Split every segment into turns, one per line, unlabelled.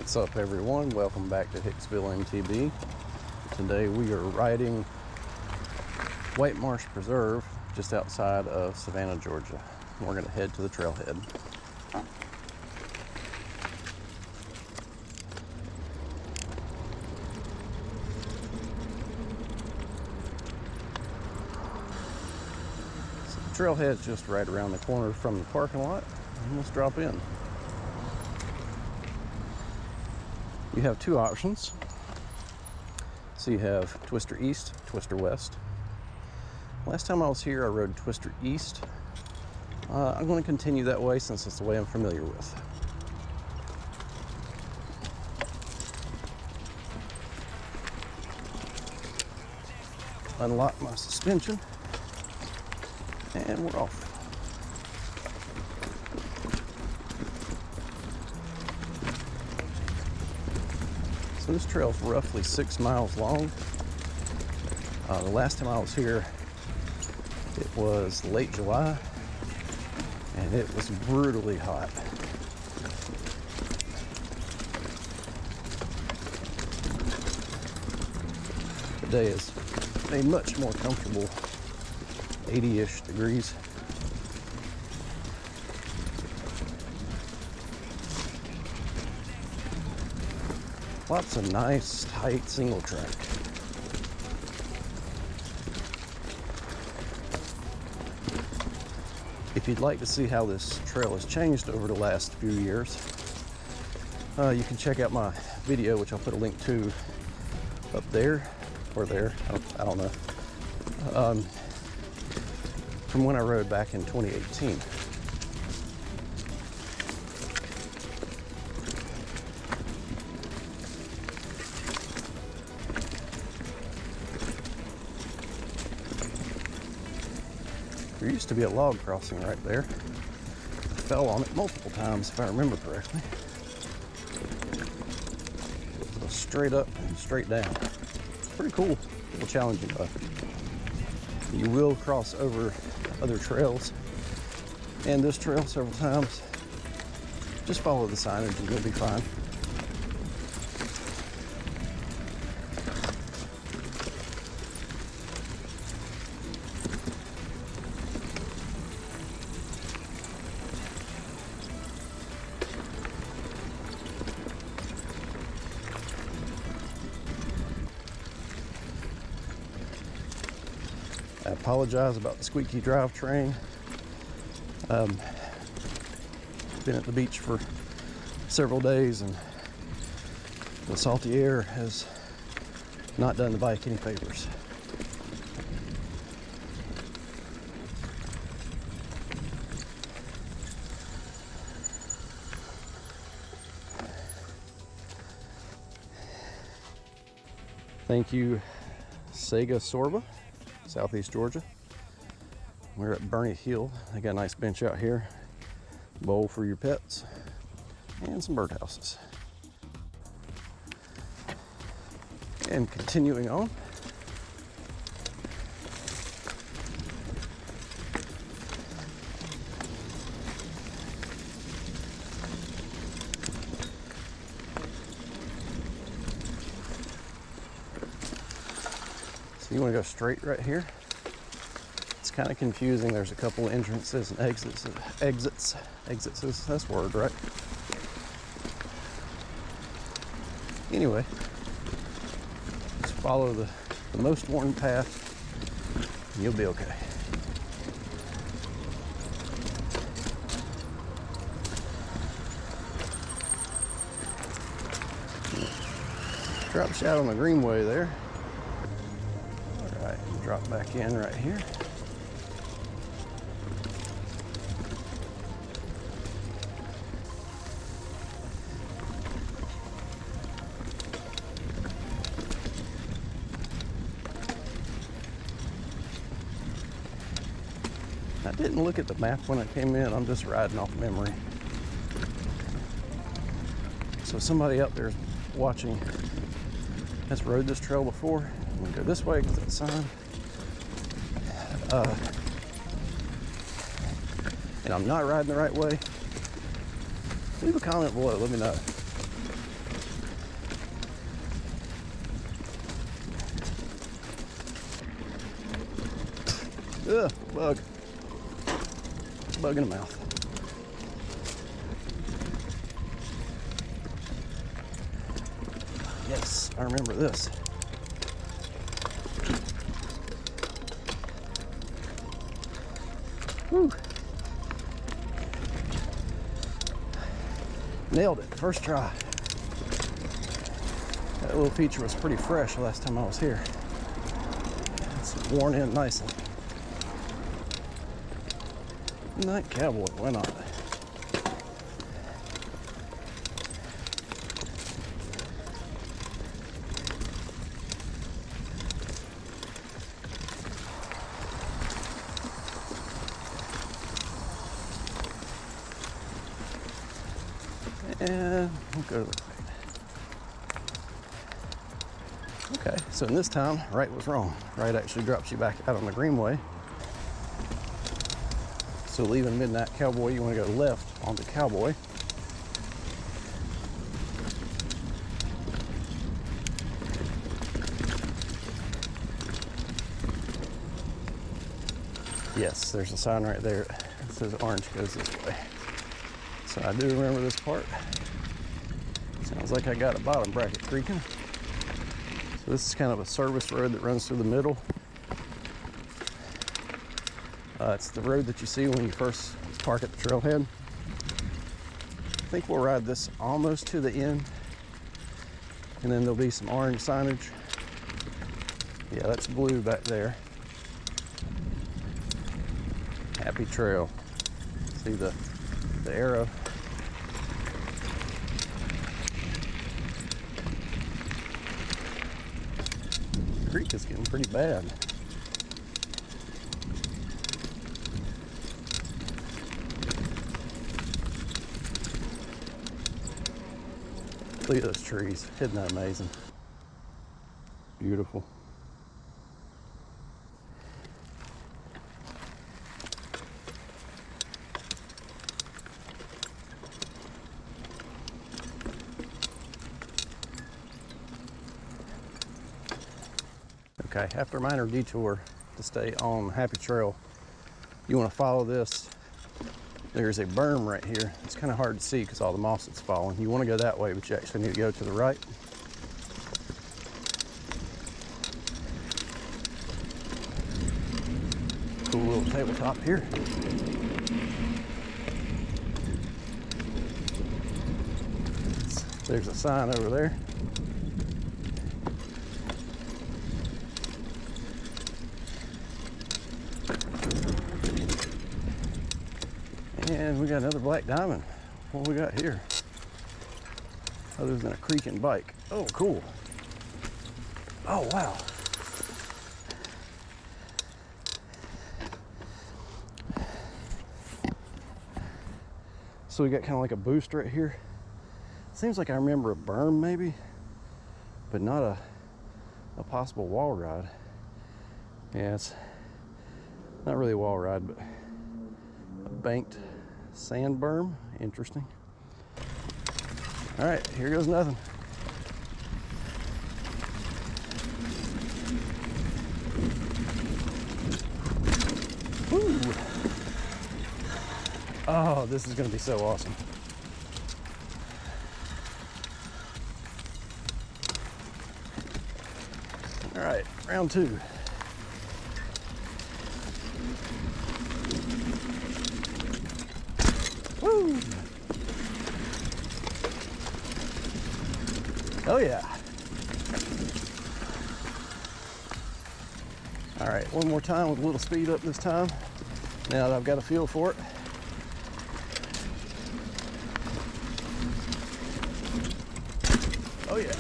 What's up, everyone? Welcome back to Hicksville MTB. Today we are riding Whitemarsh Preserve just outside of Savannah, Georgia. We're going to head to the Trailhead. So the Trailhead's just right around the corner from the parking lot, and let's drop in. You have two options. So you have Twister East, Twister West. Last time I was here, I rode Twister East. I'm going to continue that way since it's the way I'm familiar with. Unlock my suspension, and we're off. So this trail is roughly 6 miles long. The last time I was here, it was late July, and it was brutally hot. Today is a much more comfortable 80-ish degrees. Lots of nice, tight single track. If you'd like to see how this trail has changed over the last few years, you can check out my video, which I'll put a link to up there, or there, I don't know, from when I rode back in 2018. There used to be a log crossing right there. I fell on it multiple times, if I remember correctly. So straight up and straight down. It's pretty cool, a little challenging though. You will cross over other trails and this trail several times. Just follow the signage and you'll be fine. I apologize about the squeaky drivetrain. Been at the beach for several days and the salty air has not done the bike any favors. Thank you, Sega Sorba, Southeast Georgia. We're at Bernie Hill. They got a nice bench out here, bowl for your pets, and some birdhouses. And continuing on, so you want to go straight right here. It's kind of confusing. There's a couple entrances and exits, that's a word, right? Anyway, just follow the most worn path and you'll be okay. Drop shot on the greenway there. All right, drop back in right here. I didn't look at the map when I came in. I'm just riding off memory. So somebody out there is watching has rode this trail before. I'm gonna go this way because that sign. And I'm not riding the right way. Leave a comment below, let me know. Ugh, bug. Bug in the mouth. Yes, I remember this. Whew. Nailed it, first try. That little feature was pretty fresh last time I was here. It's worn in nicely. Night Cowboy, why not? And we'll go to the right. Okay, so in this town, right was wrong. Right actually drops you back out on the greenway. So leaving Midnight Cowboy, you want to go left onto Cowboy. Yes, there's a sign right there. It says orange goes this way. So I do remember this part. Sounds like I got a bottom bracket creaking. So this is kind of a service road that runs through the middle. It's the road that you see when you first park at the trailhead. I think we'll ride this almost to the end, and then there'll be some orange signage. Yeah, that's blue back there. Happy Trail. See the arrow. The creek is getting pretty bad. Look at those trees. Isn't that amazing? Beautiful. Okay, after a minor detour to stay on Happy Trail, you want to follow this. There's a berm right here. It's kind of hard to see because all the moss is falling. You want to go that way, but you actually need to go to the right. Cool little tabletop here. There's a sign over there. And we got another black diamond. What we got here? Other than a creaking bike. Oh, cool. Oh, wow. So we got kind of like a boost right here. Seems like I remember a berm maybe, but not a possible wall ride. Yeah, it's not really a wall ride, but a banked sand berm. Interesting. All right, here goes nothing. Woo. Oh, this is gonna be so awesome. All right, round two. Woo! Oh yeah. All right, one more time with a little speed up this time. Now that I've got a feel for it. Oh yeah.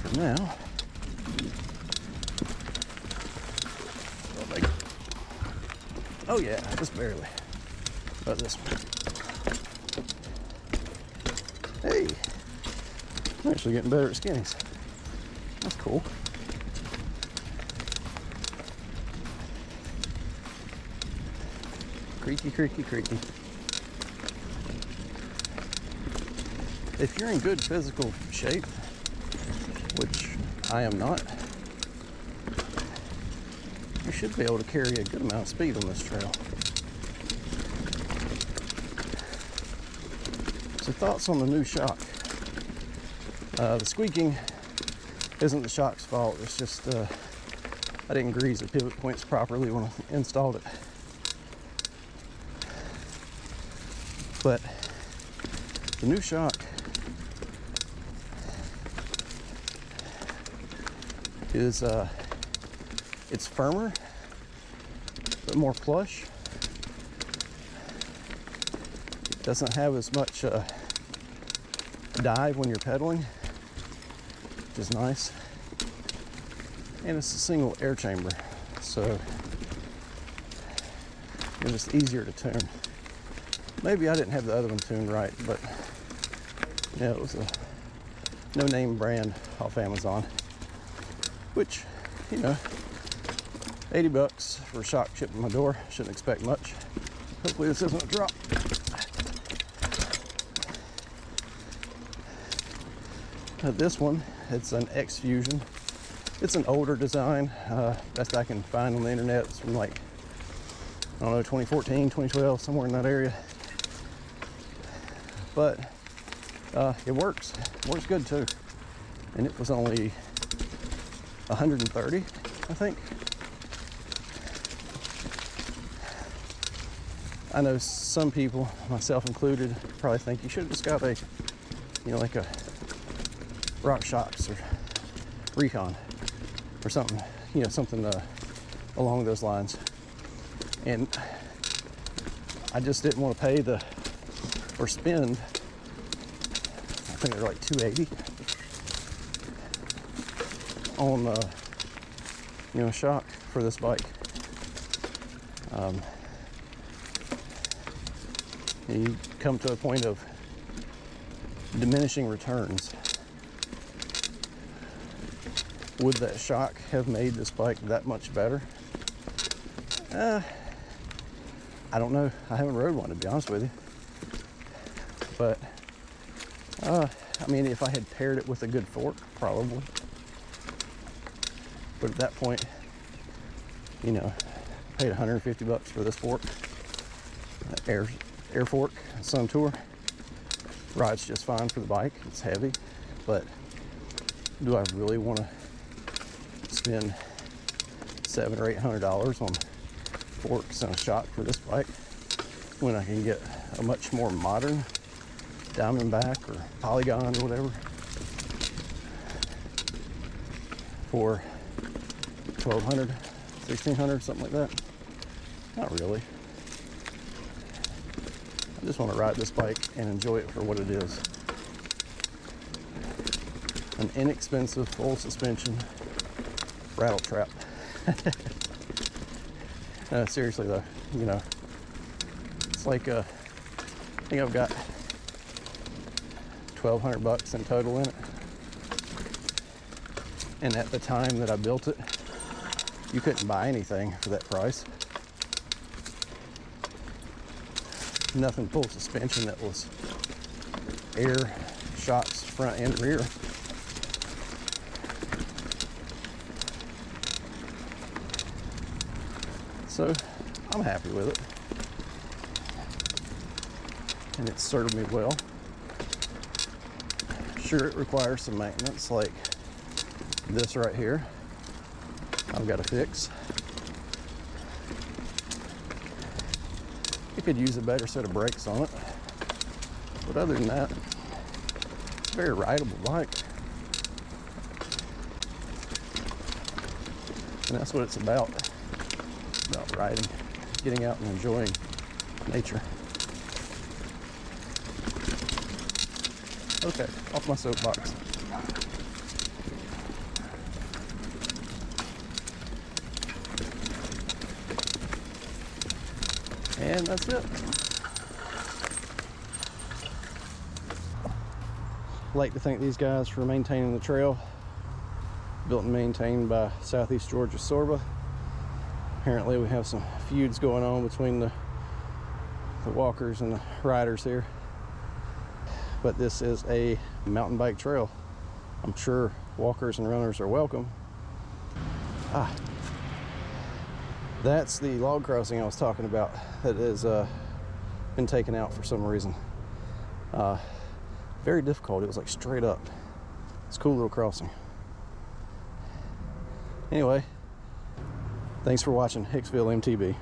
For now, oh yeah, just barely. About this one. Hey, I'm actually getting better at skinnies. That's cool. Creaky, creaky, creaky. if you're in good physical shape, which I am not, you should be able to carry a good amount of speed on this trail. So thoughts on the new shock. The squeaking isn't the shock's fault. It's just I didn't grease the pivot points properly when I installed it. But the new shock is it's firmer but more plush. It doesn't have as much dive when you're pedaling, which is nice. And it's a single air chamber, so it's just easier to tune. Maybe I didn't have the other one tuned right, but yeah, it was a no-name brand off Amazon, which, you know, 80 bucks for a shock shipped to my door. Shouldn't expect much. Hopefully this isn't a drop. This one, it's an X Fusion. It's an older design. Best I can find on the internet. It's from like, I don't know, 2014, 2012, somewhere in that area. But it works. It works good too. And it was only 130, I think. I know some people, myself included, probably think you should have just got a, you know, like a Rock Shocks or Recon or something, you know, something along those lines. And I just didn't want to pay or spend, I think they're like $280 on you know, shock for this bike. You come to a point of diminishing returns. Would that shock have made this bike that much better? I don't know. I haven't rode one, to be honest with you. But I mean, if I had paired it with a good fork, probably. But at that point, you know, I paid 150 bucks for this fork, air fork, Sun Tour. Rides just fine for the bike. It's heavy, but do I really want to spend $700 or $800 on forks and a shock for this bike when I can get a much more modern Diamondback or Polygon or whatever for $1,200, $1,600, something like that? Not really. I just want to ride this bike and enjoy it for what it is. An inexpensive full suspension rattle trap. Seriously though, you know, it's like I think I've got 1,200 bucks in total in it. And at the time that I built it, you couldn't buy anything for that price. Nothing full suspension that was air shocks front and rear. So I'm happy with it, and it's served me well. Sure, it requires some maintenance, like this right here I've got to fix. It could use a better set of brakes on it, but other than that, it's a very rideable bike, and that's what it's about riding, getting out and enjoying nature. Okay, off my soapbox. And that's it. I'd like to thank these guys for maintaining the trail. Built and maintained by Southeast Georgia Sorba. Apparently we have some feuds going on between the walkers and the riders here. but this is a mountain bike trail. I'm sure walkers and runners are welcome. That's the log crossing I was talking about that has been taken out for some reason. Very difficult. It was like straight up. It's a cool little crossing. Anyway, thanks for watching Hicksville MTB.